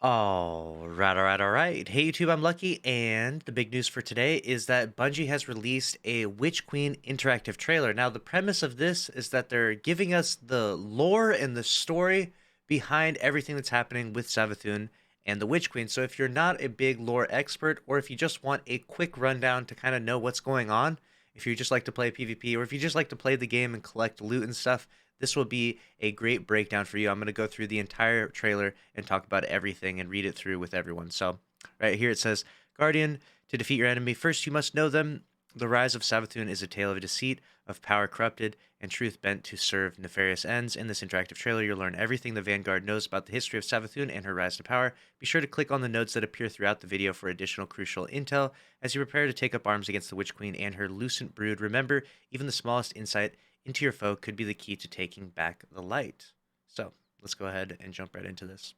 All right. Hey, YouTube, I'm Lucky, and the big news for today is that Bungie has released a Witch Queen interactive trailer. Now, the premise of this is that they're giving us the lore and the story behind everything that's happening with Savathun and the Witch Queen. So, if you're not a big lore expert, or if you just want a quick rundown to kind of know what's going on, if you just like to play PvP, or if you just like to play the game and collect loot and stuff, this will be a great breakdown for you. I'm going to go through the entire trailer and talk about everything and read it through with everyone. So, right here it says, Guardian, to defeat your enemy, first you must know them. The rise of Savathun is a tale of deceit, of power corrupted, and truth bent to serve nefarious ends. In this interactive trailer, you'll learn everything the Vanguard knows about the history of Savathun and her rise to power. Be sure to click on the notes that appear throughout the video for additional crucial intel as you prepare to take up arms against the Witch Queen and her Lucent Brood. Remember, even the smallest insight into your foe could be the key to taking back the light. So let's go ahead and jump right into this.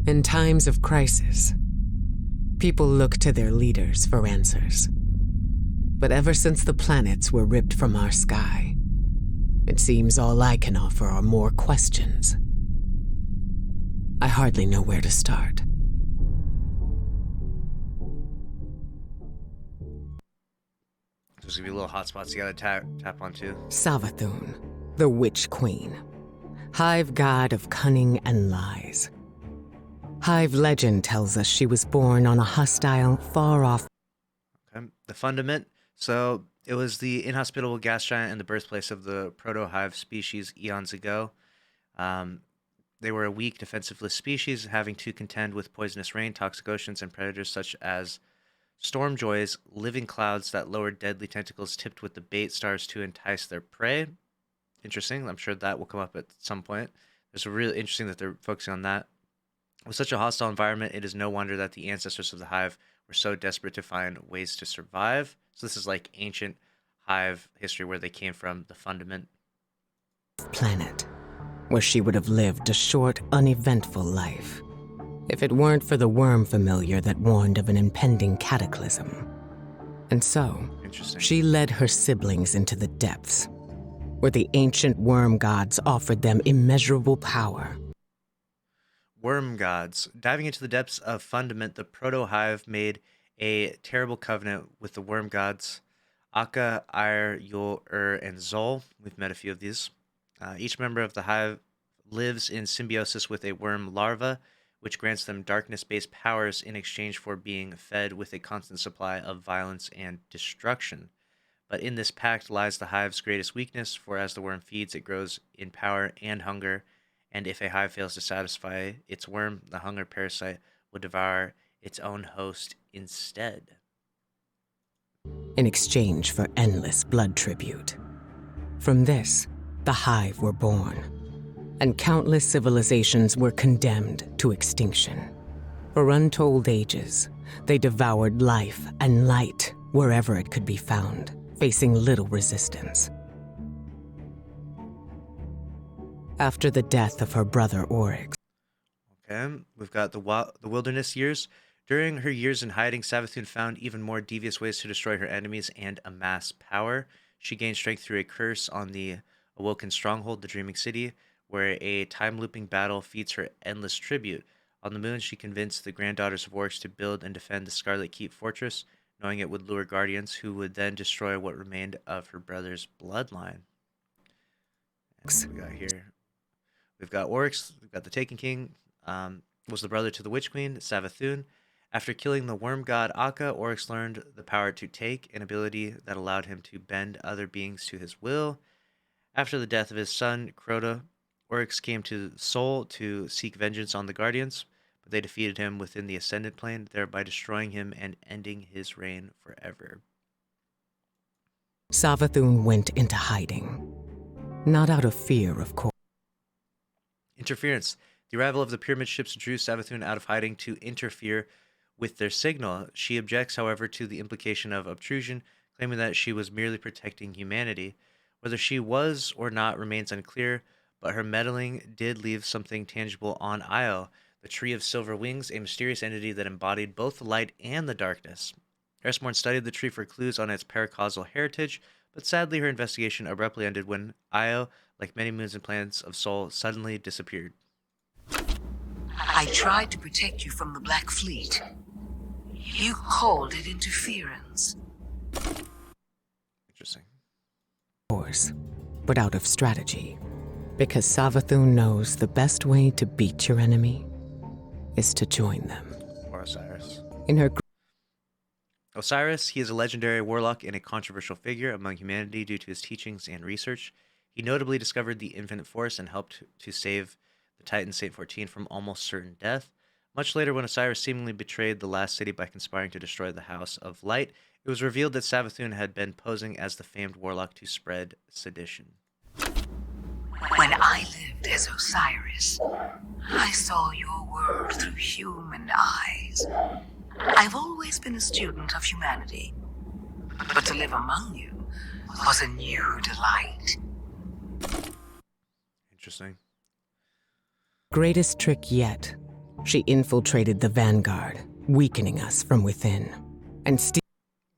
In times of crisis, people look to their leaders for answers. But ever since the planets were ripped from our sky, it seems all I can offer are more questions. I hardly know where to start. There's gonna be little hotspots you gotta tap onto. Savathun, the Witch Queen, Hive god of cunning and lies. Hive legend tells us she was born on a hostile, far-off... Okay. The Fundament. So it was the inhospitable gas giant and the birthplace of the proto-hive species eons ago. They were a weak, defensiveless species, having to contend with poisonous rain, toxic oceans, and predators such as stormjoys, living clouds that lowered deadly tentacles tipped with the bait stars to entice their prey. Interesting. I'm sure that will come up at some point. It's really interesting that they're focusing on that. With such a hostile environment, it is no wonder that the ancestors of the hive were so desperate to find ways to survive. So this is like ancient hive history where they came from, the Fundament. Planet, where she would have lived a short, uneventful life, if it weren't for the worm familiar that warned of an impending cataclysm. And so, she led her siblings into the depths, where the ancient worm gods offered them immeasurable power. Worm gods. Diving into the depths of Fundament, the proto-hive made a terrible covenant with the worm gods, Akka, Ire, Yul, and Zol. We've met a few of these. Each member of the hive lives in symbiosis with a worm larva, which grants them darkness-based powers in exchange for being fed with a constant supply of violence and destruction. But in this pact lies the hive's greatest weakness, for as the worm feeds, it grows in power and hunger, and if a hive fails to satisfy its worm, the hunger parasite will devour its own host instead. In exchange for endless blood tribute. From this, the hive were born, and countless civilizations were condemned to extinction. For untold ages, they devoured life and light wherever it could be found, facing little resistance. After the death of her brother Oryx. Okay, we've got the wilderness years. During her years in hiding, Savathun found even more devious ways to destroy her enemies and amass power. She gained strength through a curse on the Awoken Stronghold, the Dreaming City, where a time-looping battle feeds her endless tribute. On the moon, she convinced the granddaughters of Oryx to build and defend the Scarlet Keep Fortress, knowing it would lure guardians who would then destroy what remained of her brother's bloodline. And what we got here? We've got Oryx, we've got the Taken King, was the brother to the Witch Queen, Savathun. After killing the worm god Akka, Oryx learned the power to take, an ability that allowed him to bend other beings to his will. After the death of his son, Crota, Oryx came to Sol to seek vengeance on the Guardians, but they defeated him within the Ascended Plane, thereby destroying him and ending his reign forever. Savathun went into hiding, not out of fear, of course. Interference. The arrival of the pyramid ships drew Savathun out of hiding to interfere with their signal. She objects, however, to the implication of obtrusion, claiming that she was merely protecting humanity. Whether she was or not remains unclear, but her meddling did leave something tangible on Io, the Tree of Silver Wings, a mysterious entity that embodied both the light and the darkness. Earthborn studied the tree for clues on its paracausal heritage, but but sadly her investigation abruptly ended when Io, like many moons and planets of Sol, suddenly disappeared. I tried to protect you from the Black Fleet. You called it interference. Interesting. Wars, but out of strategy. Because Savathun knows the best way to beat your enemy is to join them. Or Osiris. In her Osiris, he is a legendary warlock and a controversial figure among humanity due to his teachings and research. He notably discovered the Infinite Force and helped to save the Titan Saint 14 from almost certain death. Much later, when Osiris seemingly betrayed the last city by conspiring to destroy the House of Light, it was revealed that Savathun had been posing as the famed warlock to spread sedition. When I lived as Osiris, I saw your world through human eyes. I've always been a student of humanity, but to live among you was a new delight. Interesting. greatest trick yet, she infiltrated the Vanguard, weakening us from within. And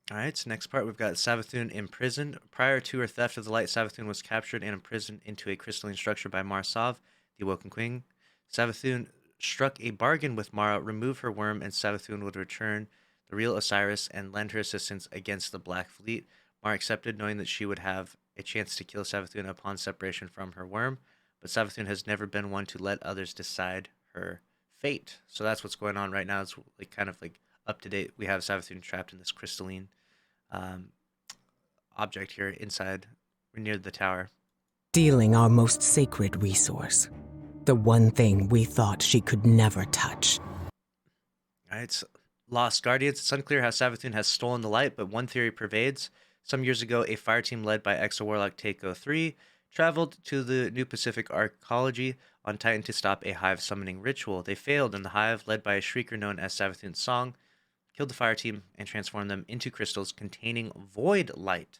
Alright, so next part we've got Savathun imprisoned. Prior to her theft of the light, Savathun was captured and imprisoned into a crystalline structure by Marsav, the Awoken Queen. Savathun struck a bargain with Mara, remove her worm, and Savathun would return the real Osiris and lend her assistance against the Black Fleet. Mara accepted, knowing that she would have a chance to kill Savathun upon separation from her worm, but Savathun has never been one to let others decide her fate. So that's what's going on right now. It's like kind of like up to date. We have Savathun trapped in this crystalline object here inside, near the tower. stealing our most sacred resource. The one thing we thought she could never touch. Alright, so Lost Guardians. It's unclear how Savathun has stolen the light, but one theory pervades. Some years ago, a fire team led by Exo-Warlock Takeo 3 traveled to the New Pacific Arcology on Titan to stop a hive summoning ritual. They failed, and the hive, led by a shrieker known as Savathun's Song, killed the fire team and transformed them into crystals containing void light.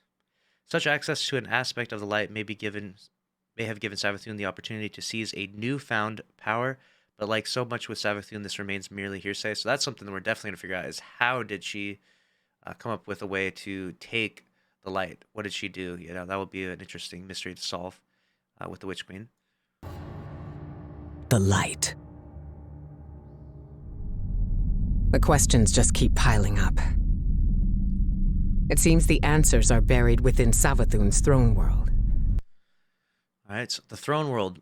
Such access to an aspect of the light may have given Savathun the opportunity to seize a newfound power, but like so much with Savathun, this remains merely hearsay. So that's something that we're definitely going to figure out, is how did she come up with a way to take the light? What did she do? You know, that would be an interesting mystery to solve with the Witch Queen. The light. The questions just keep piling up. It seems the answers are buried within Savathun's throne world. Alright, so the Throne World.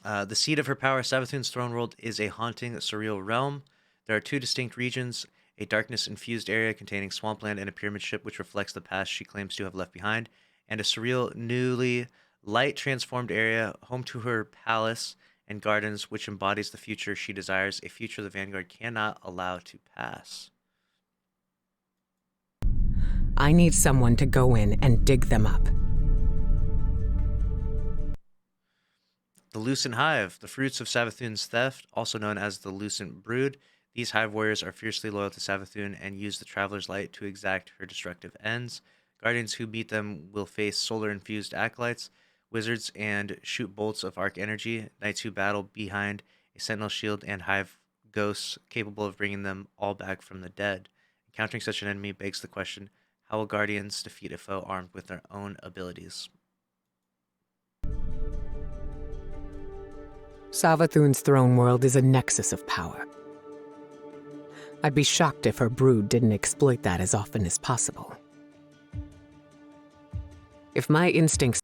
The seat of her power, Savathun's Throne World, is a haunting, surreal realm. There are two distinct regions, a darkness-infused area containing swampland and a pyramid ship which reflects the past she claims to have left behind, and a surreal, newly light-transformed area home to her palace and gardens, which embodies the future she desires, a future the Vanguard cannot allow to pass. I need someone to go in and dig them up. The Lucent Hive, the fruits of Savathun's theft, also known as the Lucent Brood. These hive warriors are fiercely loyal to Savathun and use the Traveler's Light to exact her destructive ends. Guardians who meet them will face solar-infused acolytes, wizards, and shoot bolts of arc energy. Knights who battle behind a sentinel shield, and hive ghosts capable of bringing them all back from the dead. Encountering such an enemy begs the question, how will Guardians defeat a foe armed with their own abilities? Savathun's throne world is a nexus of power. I'd be shocked if her brood didn't exploit that as often as possible. If my instincts...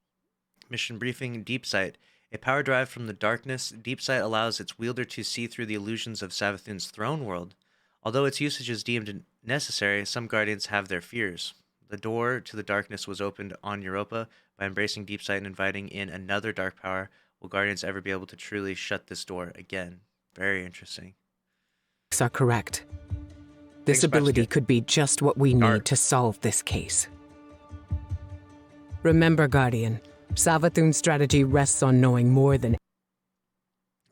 Mission briefing: Deep Sight. A power drive from the darkness, Deep Sight allows its wielder to see through the illusions of Savathun's throne world. Although its usage is deemed necessary, some Guardians have their fears. The door to the darkness was opened on Europa. By embracing Deep Sight and inviting in another dark power, will Guardians ever be able to truly shut this door again? Very interesting. are correct. This ability could be just what we need to solve this case. Remember, Guardian, Savathun's strategy rests on knowing more than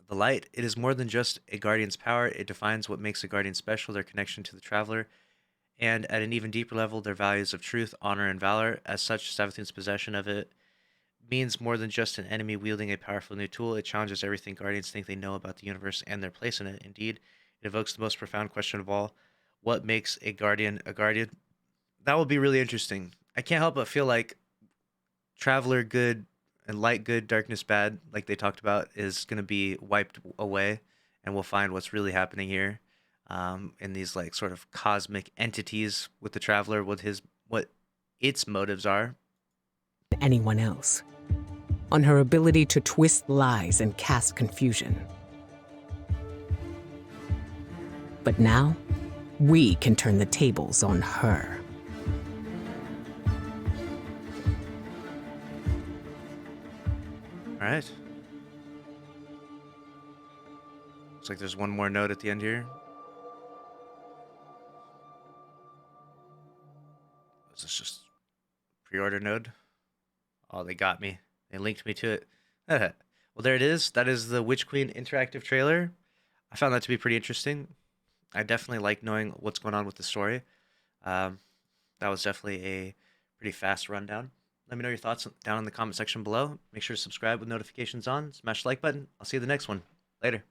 The light, it is more than just a Guardian's power. It defines what makes a Guardian special, their connection to the Traveler, and at an even deeper level, their values of truth, honor, and valor. As such, Savathun's possession of it means more than just an enemy wielding a powerful new tool. It challenges everything Guardians think they know about the universe and their place in it. Indeed, it evokes the most profound question of all: what makes a Guardian a Guardian? That will be really interesting. I can't help but feel like Traveler good and light good, darkness bad, like they talked about, is going to be wiped away, and we'll find what's really happening here, in these like sort of cosmic entities with the Traveler, what its motives are. Anyone else. On her ability to twist lies and cast confusion. But now, we can turn the tables on her. All right. Looks like there's one more note at the end here. Is this just pre-order node? Oh, they got me. They linked me to it. Well, there it is. That is the Witch Queen interactive trailer. I found that to be pretty interesting. I definitely like knowing what's going on with the story. That was definitely a pretty fast rundown. Let me know your thoughts down in the comment section below. Make sure to subscribe with notifications on. Smash the like button. I'll see you in the next one. Later.